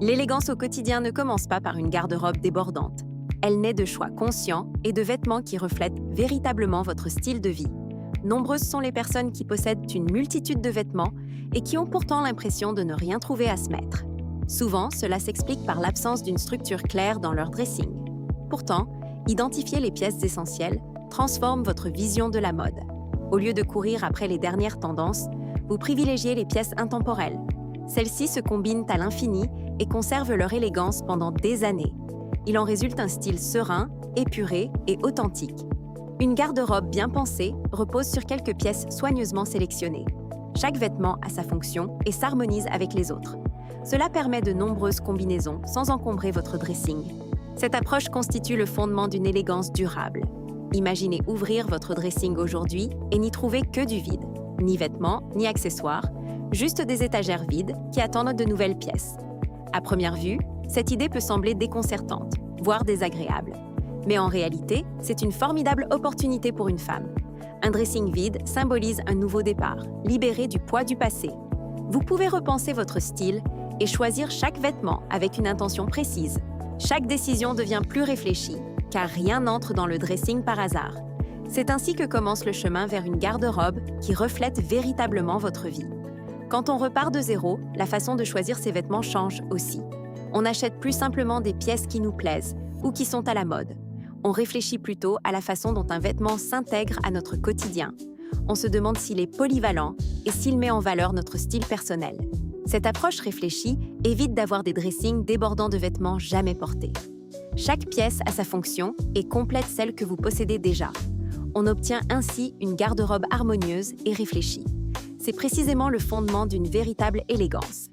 L'élégance au quotidien ne commence pas par une garde-robe débordante. Elle naît de choix conscients et de vêtements qui reflètent véritablement votre style de vie. Nombreuses sont les personnes qui possèdent une multitude de vêtements et qui ont pourtant l'impression de ne rien trouver à se mettre. Souvent, cela s'explique par l'absence d'une structure claire dans leur dressing. Pourtant, identifier les pièces essentielles transforme votre vision de la mode. Au lieu de courir après les dernières tendances, vous privilégiez les pièces intemporelles. Celles-ci se combinent à l'infini et conservent leur élégance pendant des années. Il en résulte un style serein, épuré et authentique. Une garde-robe bien pensée repose sur quelques pièces soigneusement sélectionnées. Chaque vêtement a sa fonction et s'harmonise avec les autres. Cela permet de nombreuses combinaisons sans encombrer votre dressing. Cette approche constitue le fondement d'une élégance durable. Imaginez ouvrir votre dressing aujourd'hui et n'y trouver que du vide. Ni vêtements, ni accessoires, juste des étagères vides qui attendent de nouvelles pièces. À première vue, cette idée peut sembler déconcertante, voire désagréable. Mais en réalité, c'est une formidable opportunité pour une femme. Un dressing vide symbolise un nouveau départ, libéré du poids du passé. Vous pouvez repenser votre style et choisir chaque vêtement avec une intention précise. Chaque décision devient plus réfléchie, car rien n'entre dans le dressing par hasard. C'est ainsi que commence le chemin vers une garde-robe qui reflète véritablement votre vie. Quand on repart de zéro, la façon de choisir ses vêtements change aussi. On n'achète plus simplement des pièces qui nous plaisent ou qui sont à la mode. On réfléchit plutôt à la façon dont un vêtement s'intègre à notre quotidien. On se demande s'il est polyvalent et s'il met en valeur notre style personnel. Cette approche réfléchie évite d'avoir des dressings débordants de vêtements jamais portés. Chaque pièce a sa fonction et complète celle que vous possédez déjà. On obtient ainsi une garde-robe harmonieuse et réfléchie. C'est précisément le fondement d'une véritable élégance.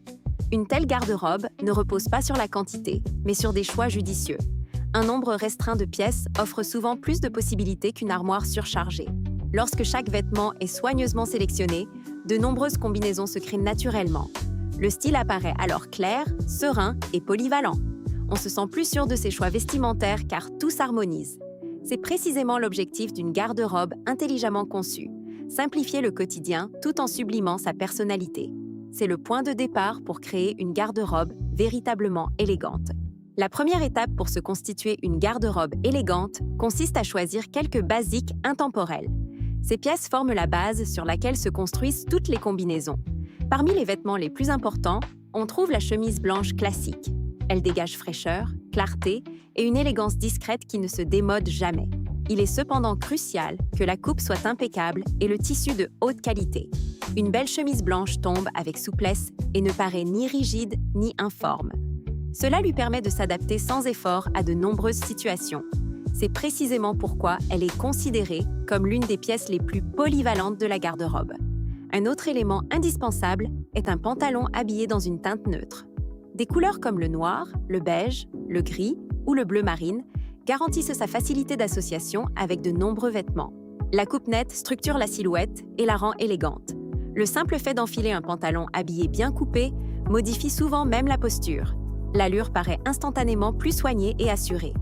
Une telle garde-robe ne repose pas sur la quantité, mais sur des choix judicieux. Un nombre restreint de pièces offre souvent plus de possibilités qu'une armoire surchargée. Lorsque chaque vêtement est soigneusement sélectionné, de nombreuses combinaisons se créent naturellement. Le style apparaît alors clair, serein et polyvalent. On se sent plus sûr de ses choix vestimentaires car tout s'harmonise. C'est précisément l'objectif d'une garde-robe intelligemment conçue. Simplifier le quotidien tout en sublimant sa personnalité. C'est le point de départ pour créer une garde-robe véritablement élégante. La première étape pour se constituer une garde-robe élégante consiste à choisir quelques basiques intemporels. Ces pièces forment la base sur laquelle se construisent toutes les combinaisons. Parmi les vêtements les plus importants, on trouve la chemise blanche classique. Elle dégage fraîcheur, clarté et une élégance discrète qui ne se démode jamais. Il est cependant crucial que la coupe soit impeccable et le tissu de haute qualité. Une belle chemise blanche tombe avec souplesse et ne paraît ni rigide ni informe. Cela lui permet de s'adapter sans effort à de nombreuses situations. C'est précisément pourquoi elle est considérée comme l'une des pièces les plus polyvalentes de la garde-robe. Un autre élément indispensable est un pantalon habillé dans une teinte neutre. Des couleurs comme le noir, le beige, le gris ou le bleu marine garantissent sa facilité d'association avec de nombreux vêtements. La coupe nette structure la silhouette et la rend élégante. Le simple fait d'enfiler un pantalon habillé bien coupé modifie souvent même la posture. L'allure paraît instantanément plus soignée et assurée.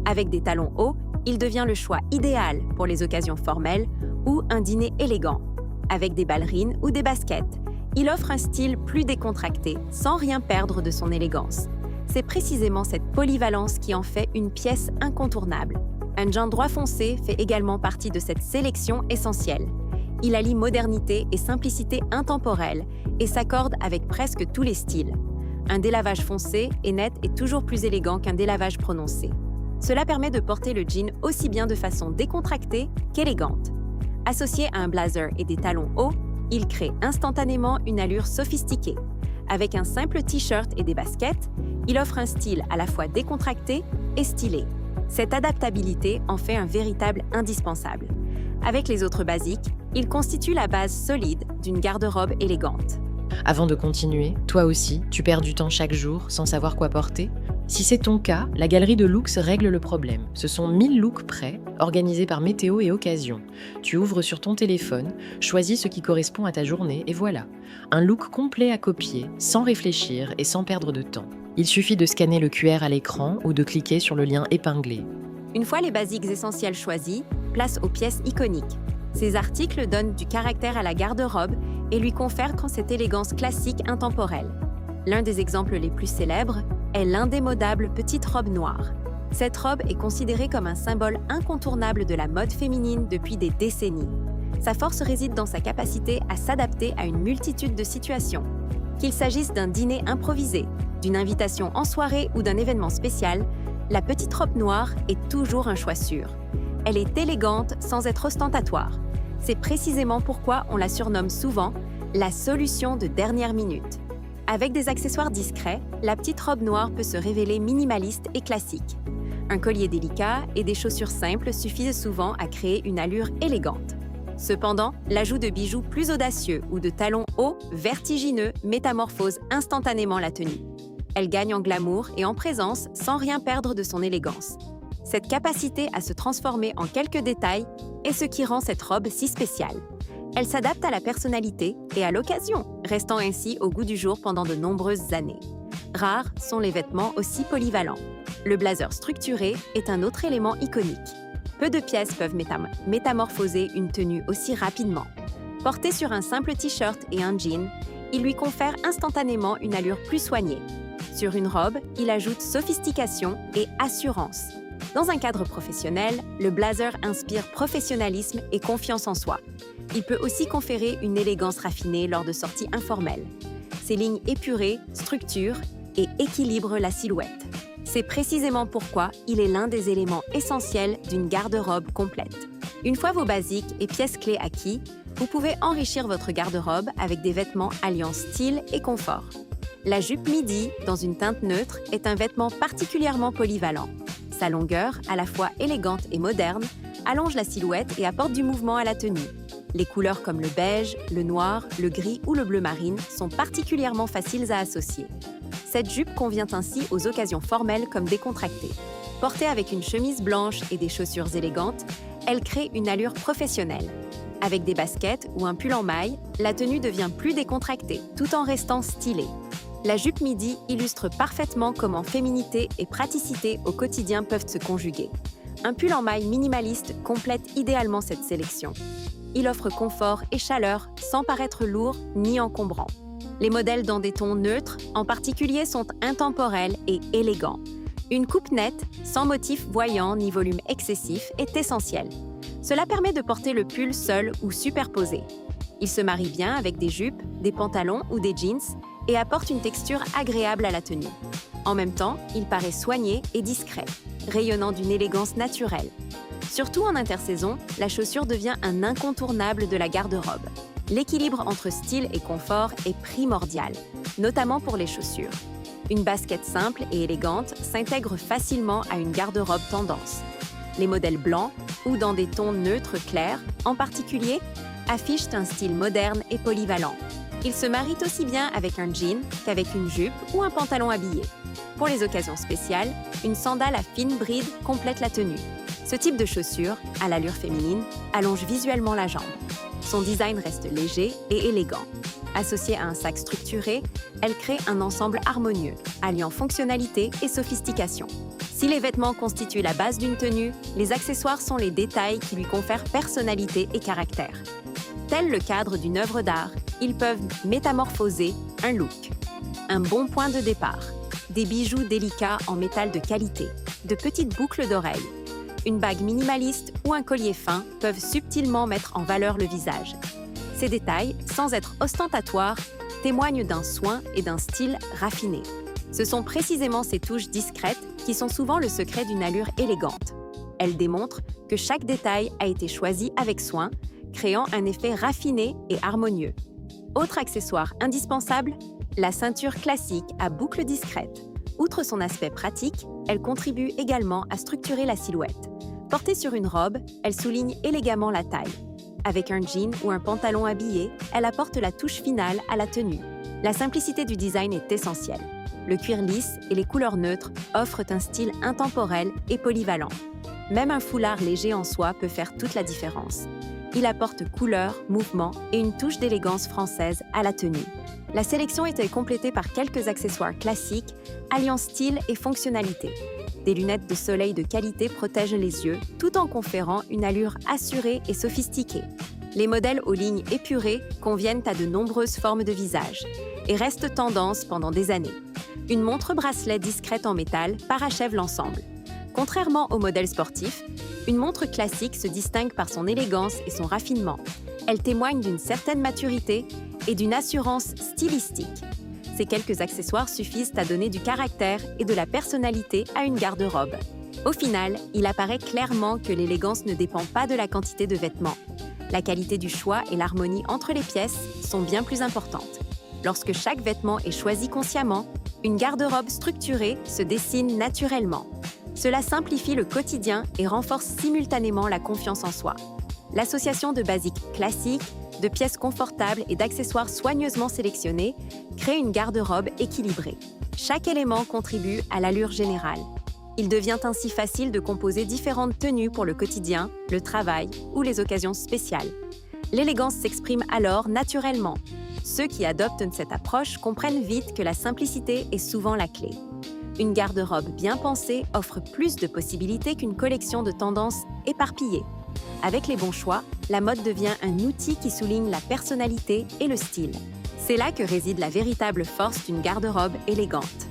Avec des talons hauts, il devient le choix idéal pour les occasions formelles ou un dîner élégant. Avec des ballerines ou des baskets, il offre un style plus décontracté, sans rien perdre de son élégance. C'est précisément cette polyvalence qui en fait une pièce incontournable. Un jean droit foncé fait également partie de cette sélection essentielle. Il allie modernité et simplicité intemporelle et s'accorde avec presque tous les styles. Un délavage foncé et net est toujours plus élégant qu'un délavage prononcé. Cela permet de porter le jean aussi bien de façon décontractée qu'élégante. Associé à un blazer et des talons hauts, il crée instantanément une allure sophistiquée. Avec un simple t-shirt et des baskets, il offre un style à la fois décontracté et stylé. Cette adaptabilité en fait un véritable indispensable. Avec les autres basiques, il constitue la base solide d'une garde-robe élégante. Avant de continuer, toi aussi, tu perds du temps chaque jour sans savoir quoi porter? Si c'est ton cas, la galerie de looks règle le problème. Ce sont 1000 looks prêts, organisés par météo et occasion. Tu ouvres sur ton téléphone, choisis ce qui correspond à ta journée et voilà. Un look complet à copier, sans réfléchir et sans perdre de temps. Il suffit de scanner le QR à l'écran ou de cliquer sur le lien épinglé. Une fois les basiques essentiels choisis, place aux pièces iconiques. Ces articles donnent du caractère à la garde-robe et lui confèrent cette élégance classique intemporelle. L'un des exemples les plus célèbres est l'indémodable petite robe noire. Cette robe est considérée comme un symbole incontournable de la mode féminine depuis des décennies. Sa force réside dans sa capacité à s'adapter à une multitude de situations. Qu'il s'agisse d'un dîner improvisé, d'une invitation en soirée ou d'un événement spécial, la petite robe noire est toujours un choix sûr. Elle est élégante sans être ostentatoire. C'est précisément pourquoi on la surnomme souvent la solution de dernière minute. Avec des accessoires discrets, la petite robe noire peut se révéler minimaliste et classique. Un collier délicat et des chaussures simples suffisent souvent à créer une allure élégante. Cependant, l'ajout de bijoux plus audacieux ou de talons hauts, vertigineux, métamorphose instantanément la tenue. Elle gagne en glamour et en présence sans rien perdre de son élégance. Cette capacité à se transformer en quelques détails est ce qui rend cette robe si spéciale. Elle s'adapte à la personnalité et à l'occasion, restant ainsi au goût du jour pendant de nombreuses années. Rares sont les vêtements aussi polyvalents. Le blazer structuré est un autre élément iconique. Peu de pièces peuvent métamorphoser une tenue aussi rapidement. Porté sur un simple t-shirt et un jean, il lui confère instantanément une allure plus soignée. Sur une robe, il ajoute sophistication et assurance. Dans un cadre professionnel, le blazer inspire professionnalisme et confiance en soi. Il peut aussi conférer une élégance raffinée lors de sorties informelles. Ses lignes épurées structurent et équilibrent la silhouette. C'est précisément pourquoi il est l'un des éléments essentiels d'une garde-robe complète. Une fois vos basiques et pièces clés acquis, vous pouvez enrichir votre garde-robe avec des vêtements alliant style et confort. La jupe midi, dans une teinte neutre, est un vêtement particulièrement polyvalent. Sa longueur, à la fois élégante et moderne, allonge la silhouette et apporte du mouvement à la tenue. Les couleurs comme le beige, le noir, le gris ou le bleu marine sont particulièrement faciles à associer. Cette jupe convient ainsi aux occasions formelles comme décontractées. Portée avec une chemise blanche et des chaussures élégantes, elle crée une allure professionnelle. Avec des baskets ou un pull en maille, la tenue devient plus décontractée, tout en restant stylée. La jupe midi illustre parfaitement comment féminité et praticité au quotidien peuvent se conjuguer. Un pull en maille minimaliste complète idéalement cette sélection. Il offre confort et chaleur sans paraître lourd ni encombrant. Les modèles dans des tons neutres, en particulier, sont intemporels et élégants. Une coupe nette, sans motif voyant ni volume excessif, est essentielle. Cela permet de porter le pull seul ou superposé. Il se marie bien avec des jupes, des pantalons ou des jeans et apporte une texture agréable à la tenue. En même temps, il paraît soigné et discret, rayonnant d'une élégance naturelle. Surtout en intersaison, la chaussure devient un incontournable de la garde-robe. L'équilibre entre style et confort est primordial, notamment pour les chaussures. Une basket simple et élégante s'intègre facilement à une garde-robe tendance. Les modèles blancs ou dans des tons neutres clairs, en particulier, affichent un style moderne et polyvalent. Ils se marient aussi bien avec un jean qu'avec une jupe ou un pantalon habillé. Pour les occasions spéciales, une sandale à fine bride complète la tenue. Ce type de chaussure, à l'allure féminine, allonge visuellement la jambe. Son design reste léger et élégant. Associée à un sac structuré, elle crée un ensemble harmonieux, alliant fonctionnalité et sophistication. Si les vêtements constituent la base d'une tenue, les accessoires sont les détails qui lui confèrent personnalité et caractère. Tel le cadre d'une œuvre d'art, ils peuvent métamorphoser un look. Un bon point de départ. Des bijoux délicats en métal de qualité, de petites boucles d'oreilles. Une bague minimaliste ou un collier fin peuvent subtilement mettre en valeur le visage. Ces détails, sans être ostentatoires, témoignent d'un soin et d'un style raffiné. Ce sont précisément ces touches discrètes qui sont souvent le secret d'une allure élégante. Elles démontrent que chaque détail a été choisi avec soin, créant un effet raffiné et harmonieux. Autre accessoire indispensable, la ceinture classique à boucles discrètes. Outre son aspect pratique, elle contribue également à structurer la silhouette. Portée sur une robe, elle souligne élégamment la taille. Avec un jean ou un pantalon habillé, elle apporte la touche finale à la tenue. La simplicité du design est essentielle. Le cuir lisse et les couleurs neutres offrent un style intemporel et polyvalent. Même un foulard léger en soie peut faire toute la différence. Il apporte couleur, mouvement et une touche d'élégance française à la tenue. La sélection était complétée par quelques accessoires classiques, alliant style et fonctionnalité. Des lunettes de soleil de qualité protègent les yeux, tout en conférant une allure assurée et sophistiquée. Les modèles aux lignes épurées conviennent à de nombreuses formes de visage et restent tendance pendant des années. Une montre-bracelet discrète en métal parachève l'ensemble. Contrairement au modèle sportif, une montre classique se distingue par son élégance et son raffinement. Elle témoigne d'une certaine maturité et d'une assurance stylistique. Ces quelques accessoires suffisent à donner du caractère et de la personnalité à une garde-robe. Au final, il apparaît clairement que l'élégance ne dépend pas de la quantité de vêtements. La qualité du choix et l'harmonie entre les pièces sont bien plus importantes. Lorsque chaque vêtement est choisi consciemment, une garde-robe structurée se dessine naturellement. Cela simplifie le quotidien et renforce simultanément la confiance en soi. L'association de basiques classiques, de pièces confortables et d'accessoires soigneusement sélectionnés crée une garde-robe équilibrée. Chaque élément contribue à l'allure générale. Il devient ainsi facile de composer différentes tenues pour le quotidien, le travail ou les occasions spéciales. L'élégance s'exprime alors naturellement. Ceux qui adoptent cette approche comprennent vite que la simplicité est souvent la clé. Une garde-robe bien pensée offre plus de possibilités qu'une collection de tendances éparpillées. Avec les bons choix, la mode devient un outil qui souligne la personnalité et le style. C'est là que réside la véritable force d'une garde-robe élégante.